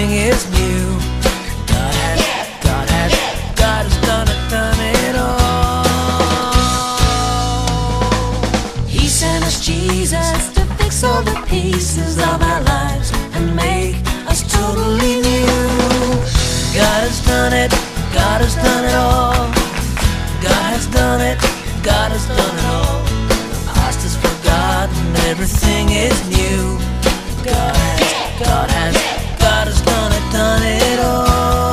everything is new. God has done it all. He sent us Jesus to fix all the pieces of our lives and make us totally new. God has done it, God has done it all. God has done it, God has done it all. The past is forgotten, everything is new. God has done it all.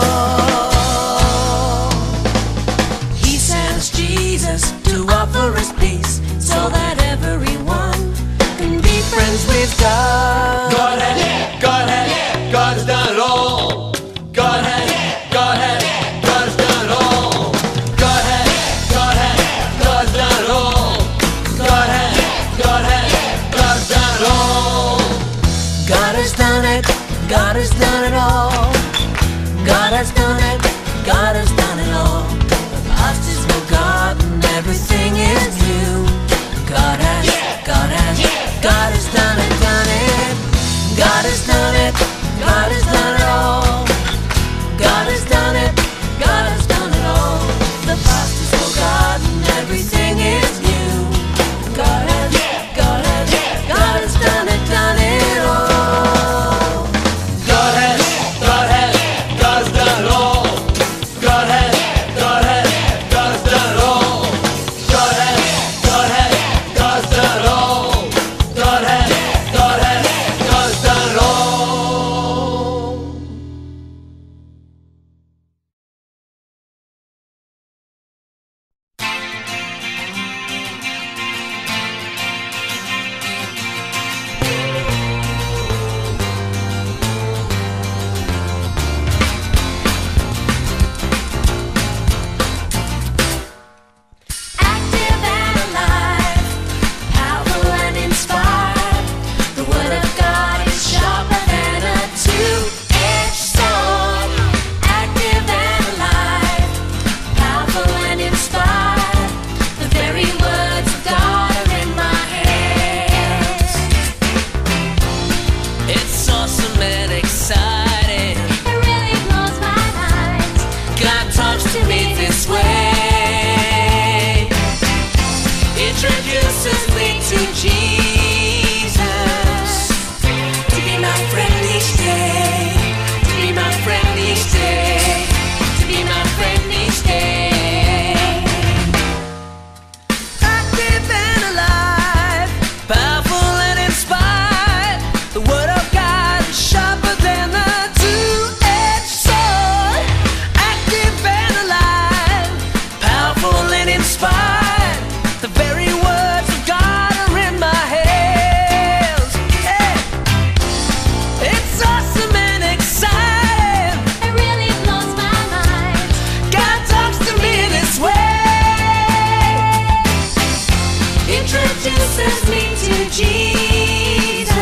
He sent us Jesus to offer us peace, so that everyone can be friends with God. God has done it all. God has done it all. God has done it all. God has done it all. God has done it, God has done it all. God has done it, God has done it all. The past is forgotten, everything is new. God has done it, done it. God has done it, God has done it all. God has done it, God has done it all. The past is forgotten, everything is new. God has done it all. God has done it all. God has done it all. God has done it all. God has done it all. Active and alive, powerful and inspired. The word of God is sharper than a two-edged sword. Active and alive, powerful and inspired. The very words of God are in my hands. It's awesome and exciting. It really blows my mind. God talks to me this way. Introduces me to Jesus, to be my friend each day, to be my friend each day, to be my friend each day. Active and alive, powerful and inspired. The word of God is sharper than a two-edged sword. Active and alive, powerful and inspired. The very words of God are in my hands. Hey. It's awesome and exciting. It really blows my mind. God talks to me this way. Introduces me to Jesus,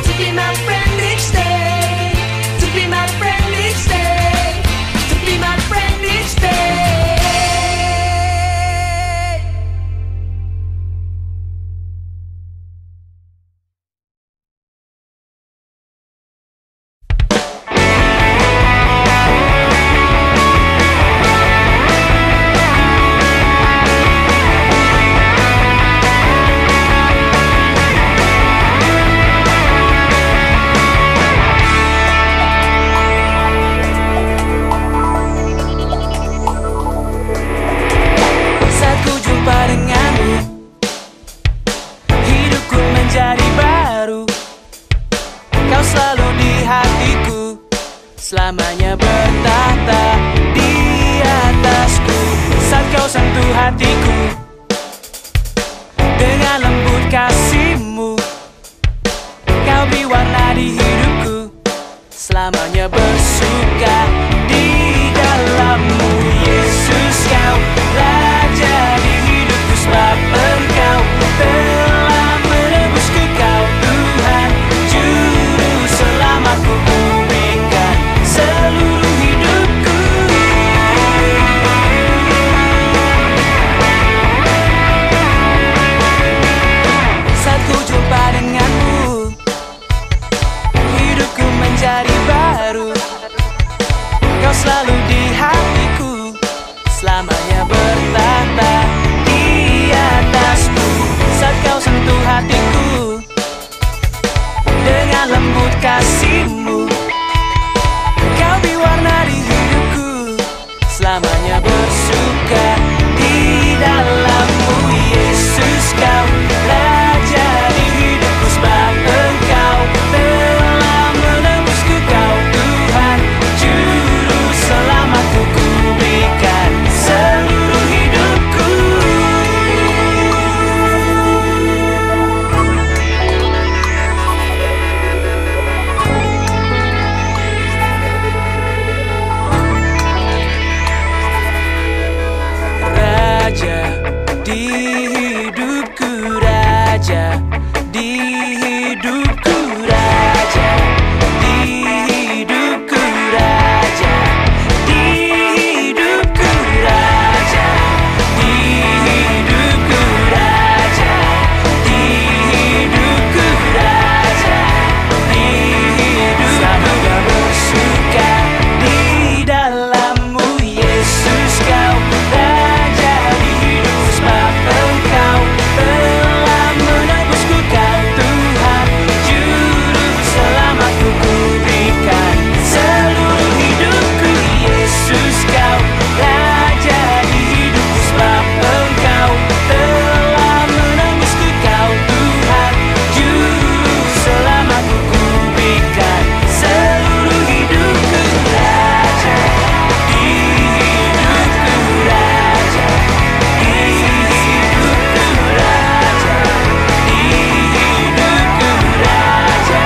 to be my friend each day, to be my friend each day, to be my friend each day. Saat ku jumpa denganmu, hidupku menjadi baru. Kau selalu di hatiku, selamanya bertahta di atasku. Saat kau sentuh hatiku dengan lembut kasih-Mu, kau beri warna di hidupku, selamanya bersuka di dalam-Mu. Yesus, kau raja di hidupku, sebab Engkau telah menebusku. Kau Tuhan juru selamatku, ku berikan seluruh hidupku. Saat ku jumpa denganmu, hidupku menjadi selalu di hatiku, selamanya bertahta di atasku. Saat kau sentuh hatiku dengan lembut kasihmu, kau diwarnai hidupku, selamanya bersuka di dalammu. Yesus, kau raja di hidupku, sebab engkau telah menebusku. Kau Tuhan juru selamatku, ku berikan seluruh hidupku. Raja di hidupku, raja di hidupku, raja di hidupku, raja di hidupku, raja di hidupku, raja di hidupku, raja di hidupku. Selamanya bersuka di dalammu. Yesus, kau raja di hidupku, sebab engkau telah menebusku. Kau Tuhan juru selamatku, ku berikan seluruh hidupku. Yesus, kau raja di hidupku, sebab engkau telah menebusku. Kau Tuhan juru selamatku, ku berikan seluruh hidupku. Raja di hidupku, raja di hidupku, raja di hidupku, raja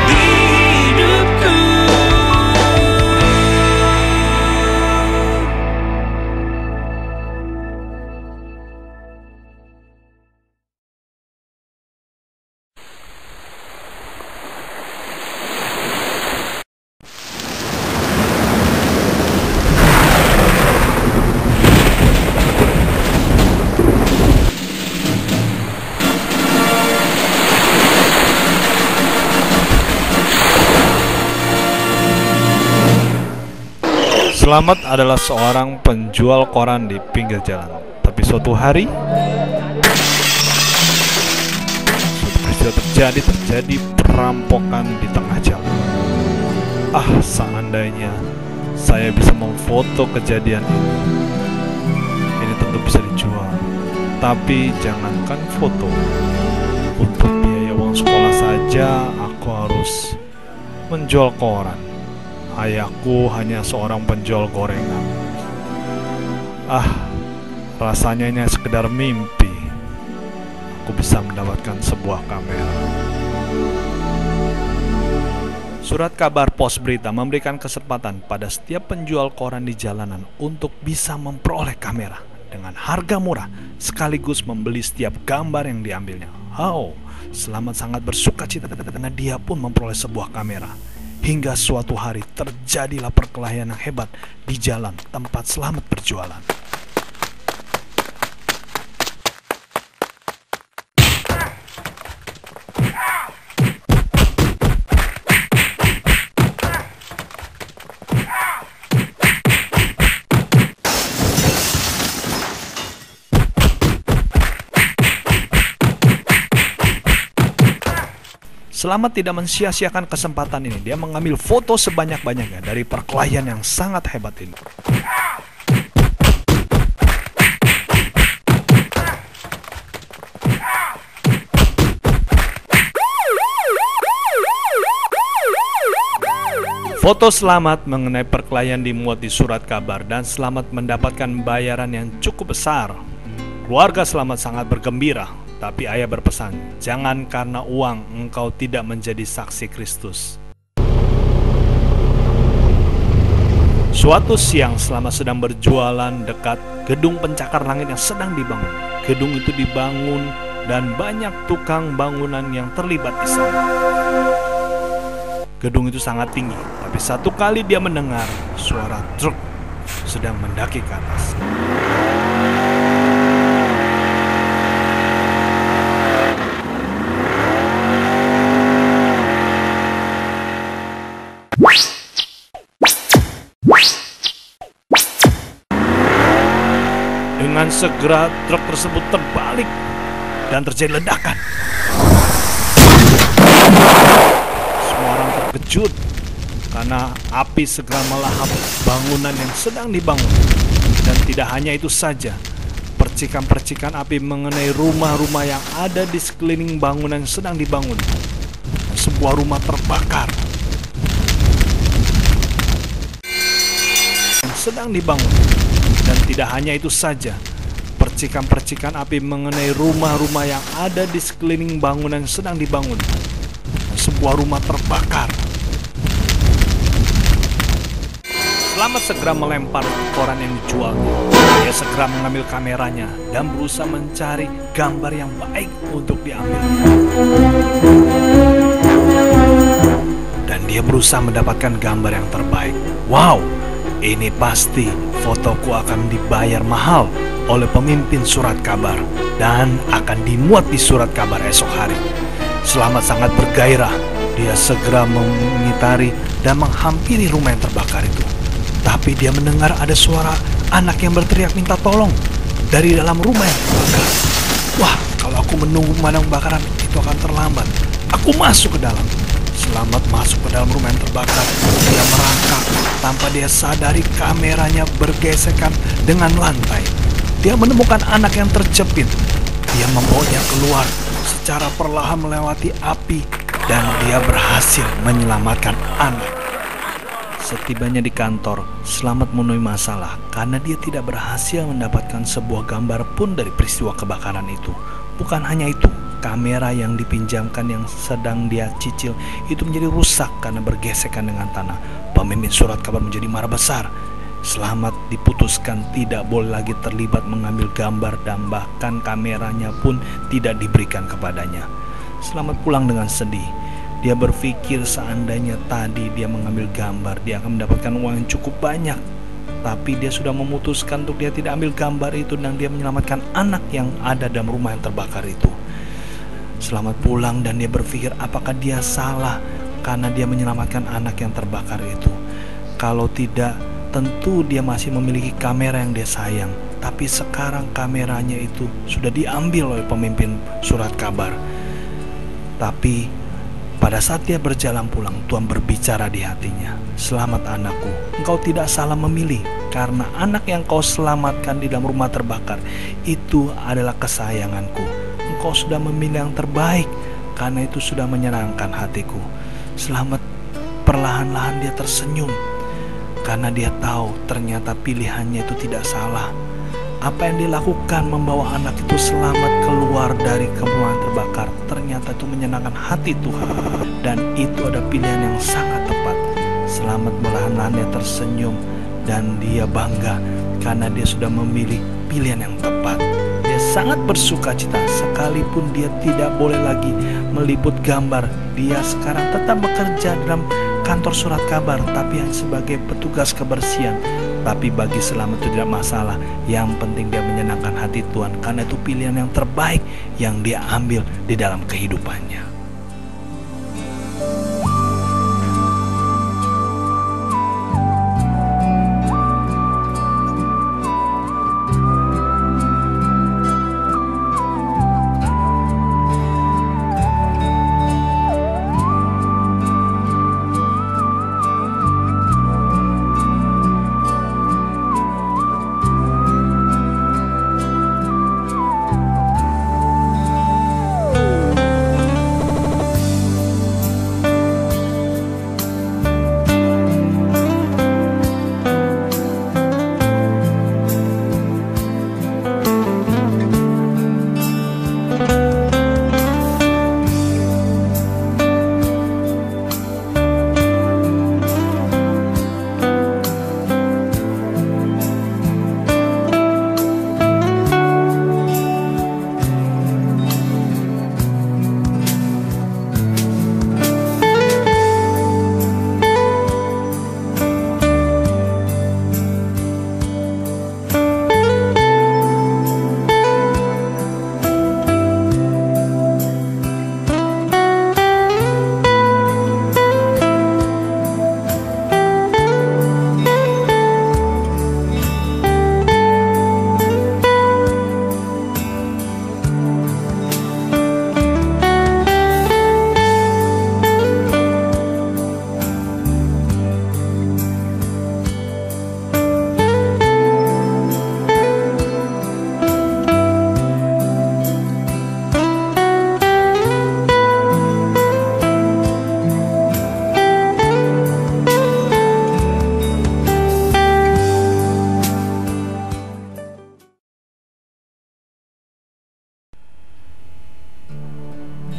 di hidupku. Slamet adalah seorang penjual koran di pinggir jalan. Tapi suatu hari, suatu peristiwa terjadi perampokan di tengah jalan. Seandainya saya bisa memfoto kejadian ini. Ini tentu bisa dijual. Tapi jangankan foto, untuk biaya uang sekolah saja aku harus menjual koran. Ayahku hanya seorang penjual gorengan. Rasanya ini sekedar mimpi. Aku bisa mendapatkan sebuah kamera. Surat kabar pos berita memberikan kesempatan pada setiap penjual koran di jalanan untuk bisa memperoleh kamera dengan harga murah, sekaligus membeli setiap gambar yang diambilnya. Slamet sangat bersuka cita karena dia pun memperoleh sebuah kamera. Hingga suatu hari terjadilah perkelahian yang hebat di jalan tempat Slamet berjualan. Slamet tidak mensia-siakan kesempatan ini. Dia mengambil foto sebanyak-banyaknya dari perkelahian yang sangat hebat ini. Foto Slamet mengenai perkelahian dimuat di surat kabar dan Slamet mendapatkan bayaran yang cukup besar. Keluarga Slamet sangat bergembira. Tapi ayah berpesan, jangan karena uang engkau tidak menjadi saksi Kristus. Suatu siang Slamet sedang berjualan dekat gedung pencakar langit yang sedang dibangun. Gedung itu dibangun dan banyak tukang bangunan yang terlibat di sana. Gedung itu sangat tinggi, tapi satu kali dia mendengar suara truk sedang mendaki ke atas. segera truk tersebut terbalik dan terjadi ledakan. Semua orang terkejut karena api segera melahap bangunan yang sedang dibangun. Dan tidak hanya itu saja, percikan-percikan api mengenai rumah-rumah yang ada di sekeliling bangunan yang sedang dibangun. Dan sebuah rumah terbakar yang sedang dibangun. Dan tidak hanya itu saja, percikan-percikan api mengenai rumah-rumah yang ada di sekeliling bangunan yang sedang dibangun. Dan sebuah rumah terbakar. Selamat segera melempar koran yang dijualnya. Dia segera mengambil kameranya dan berusaha mencari gambar yang baik untuk diambilnya. Dan dia berusaha mendapatkan gambar yang terbaik. Wow, ini pasti fotoku akan dibayar mahal oleh pemimpin surat kabar dan akan dimuat di surat kabar esok hari. Selamat sangat bergairah. Dia segera mengitari dan menghampiri rumah yang terbakar itu. Tapi dia mendengar ada suara anak yang berteriak minta tolong dari dalam rumah yang terbakar. Wah, kalau aku menunggu pemadam kebakaran itu akan terlambat. Aku masuk ke dalam. Selamat masuk ke dalam rumah yang terbakar. Dia merangkak tanpa dia sadari kameranya bergesekan dengan lantai. Dia menemukan anak yang terjepit. Dia membawanya keluar secara perlahan melewati api dan dia berhasil menyelamatkan anak. Setibanya di kantor, Selamat menemui masalah karena dia tidak berhasil mendapatkan sebuah gambar pun dari peristiwa kebakaran itu. Bukan hanya itu, kamera yang dipinjamkan yang sedang dia cicil itu menjadi rusak karena bergesekan dengan tanah. Pemimpin surat kabar menjadi marah besar. Selamat diputuskan tidak boleh lagi terlibat mengambil gambar dan bahkan kameranya pun tidak diberikan kepadanya. Selamat pulang dengan sedih. Dia berpikir seandainya tadi dia mengambil gambar, dia akan mendapatkan uang yang cukup banyak. Tapi dia sudah memutuskan untuk dia tidak ambil gambar itu dan dia menyelamatkan anak yang ada dalam rumah yang terbakar itu. Selamat pulang dan dia berpikir apakah dia salah karena dia menyelamatkan anak yang terbakar itu. Kalau tidak, tentu dia masih memiliki kamera yang dia sayang. Tapi sekarang kameranya itu sudah diambil oleh pemimpin surat kabar. Tapi pada saat dia berjalan pulang, Tuhan berbicara di hatinya. Selamat anakku, engkau tidak salah memilih. Karena anak yang kau selamatkan di dalam rumah terbakar, itu adalah kesayanganku. Engkau sudah memilih yang terbaik, karena itu sudah menyenangkan hatiku. Selamat, perlahan-lahan dia tersenyum. Karena dia tahu ternyata pilihannya itu tidak salah. Apa yang dilakukan membawa anak itu selamat keluar dari rumah yang terbakar ternyata itu menyenangkan hati Tuhan. Dan itu ada pilihan yang sangat tepat. Selamat perlahan-lahan dia tersenyum dan dia bangga karena dia sudah memilih pilihan yang tepat. Dia sangat bersuka cita sekalipun dia tidak boleh lagi meliput gambar. Dia sekarang tetap bekerja dalam kantor surat kabar tapi hanya sebagai petugas kebersihan. Tapi bagi Selamat itu tidak masalah. Yang penting dia menyenangkan hati Tuhan karena itu pilihan yang terbaik yang dia ambil di dalam kehidupannya.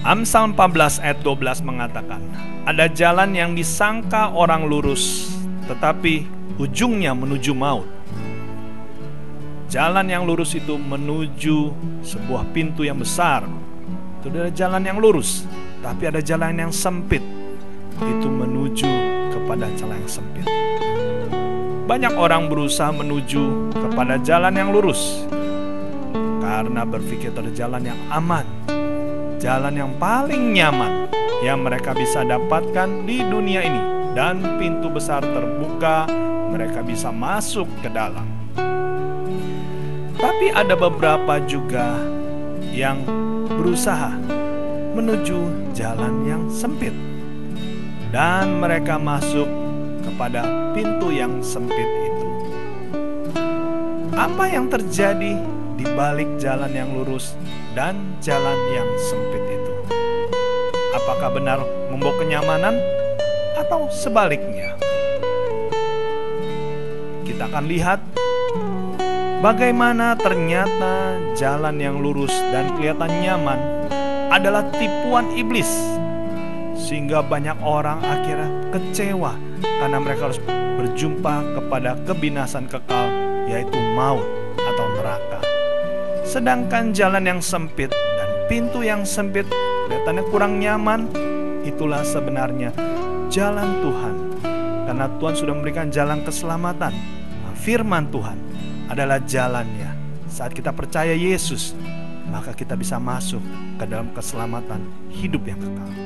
Amsal 14 ayat 12 mengatakan, ada jalan yang disangka orang lurus, tetapi ujungnya menuju maut. Jalan yang lurus itu menuju sebuah pintu yang besar. Itu adalah jalan yang lurus. Tapi ada jalan yang sempit, itu menuju kepada jalan yang sempit. Banyak orang berusaha menuju kepada jalan yang lurus karena berpikir itu jalan yang aman, jalan yang paling nyaman yang mereka bisa dapatkan di dunia ini. Dan pintu besar terbuka, mereka bisa masuk ke dalam. Tapi ada beberapa juga yang berusaha menuju jalan yang sempit, dan mereka masuk kepada pintu yang sempit itu. Apa yang terjadi di balik jalan yang lurus dan jalan yang sempit itu? Apakah benar membawa kenyamanan atau sebaliknya? Kita akan lihat bagaimana ternyata jalan yang lurus dan kelihatan nyaman adalah tipuan iblis, sehingga banyak orang akhirnya kecewa karena mereka harus berjumpa kepada kebinasan kekal, yaitu maut atau neraka. Sedangkan jalan yang sempit dan pintu yang sempit kelihatannya kurang nyaman, itulah sebenarnya jalan Tuhan, karena Tuhan sudah memberikan jalan keselamatan. Firman Tuhan adalah jalannya. Saat kita percaya Yesus, maka kita bisa masuk ke dalam keselamatan hidup yang kekal.